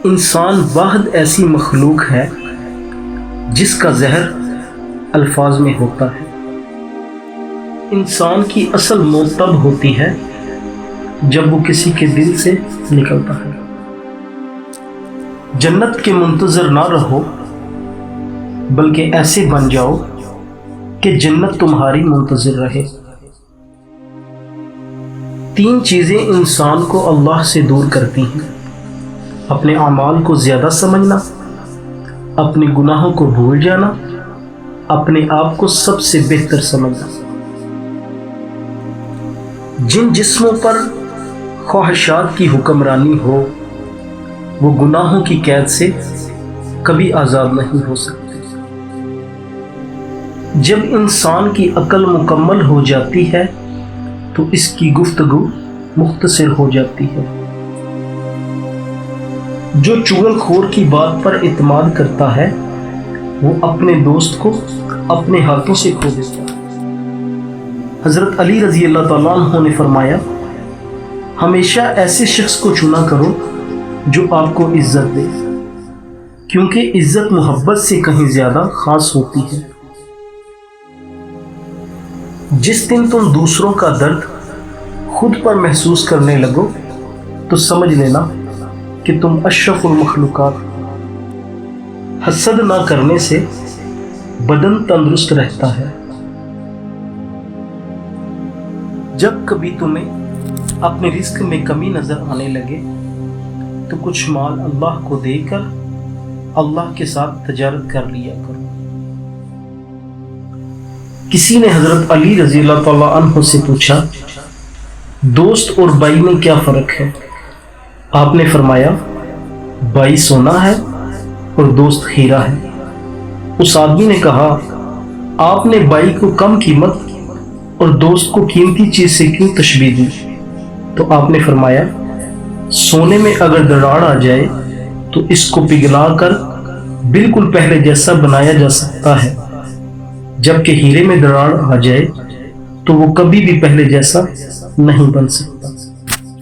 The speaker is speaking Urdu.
انسان واحد ایسی مخلوق ہے جس کا زہر الفاظ میں ہوتا ہے۔ انسان کی اصل موت تب ہوتی ہے جب وہ کسی کے دل سے نکلتا ہے۔ جنت کے منتظر نہ رہو بلکہ ایسے بن جاؤ کہ جنت تمہاری منتظر رہے۔ تین چیزیں انسان کو اللہ سے دور کرتی ہیں: اپنے اعمال کو زیادہ سمجھنا، اپنے گناہوں کو بھول جانا، اپنے آپ کو سب سے بہتر سمجھنا۔ جن جسموں پر خواہشات کی حکمرانی ہو وہ گناہوں کی قید سے کبھی آزاد نہیں ہو سکتے۔ جب انسان کی عقل مکمل ہو جاتی ہے تو اس کی گفتگو مختصر ہو جاتی ہے۔ جو چغل خور کی بات پر اعتماد کرتا ہے وہ اپنے دوست کو اپنے ہاتھوں سے کھو دیتا ہے۔ حضرت علی رضی اللہ تعالیٰ عنہ نے فرمایا، ہمیشہ ایسے شخص کو چنا کرو جو آپ کو عزت دے، کیونکہ عزت محبت سے کہیں زیادہ خاص ہوتی ہے۔ جس دن تم دوسروں کا درد خود پر محسوس کرنے لگو تو سمجھ لینا کہ تم اشرف المخلوقات۔ حسد نہ کرنے سے بدن تندرست رہتا ہے۔ جب کبھی تمہیں اپنے رزق میں کمی نظر آنے لگے تو کچھ مال اللہ کو دے کر اللہ کے ساتھ تجارت کر لیا کرو۔ کسی نے حضرت علی رضی اللہ تعالیٰ عنہ سے پوچھا، دوست اور بائی میں کیا فرق ہے؟ آپ نے فرمایا، بائی سونا ہے اور دوست ہیرا ہے۔ اس آدمی نے کہا، آپ نے بائی کو کم قیمت اور دوست کو قیمتی چیز سے کیوں تشبیہ دی؟ تو آپ نے فرمایا، سونے میں اگر دراڑ آ جائے تو اس کو پگھلا کر بالکل پہلے جیسا بنایا جا سکتا ہے، جبکہ ہیرے میں دراڑ آ جائے تو وہ کبھی بھی پہلے جیسا نہیں بن سکتا۔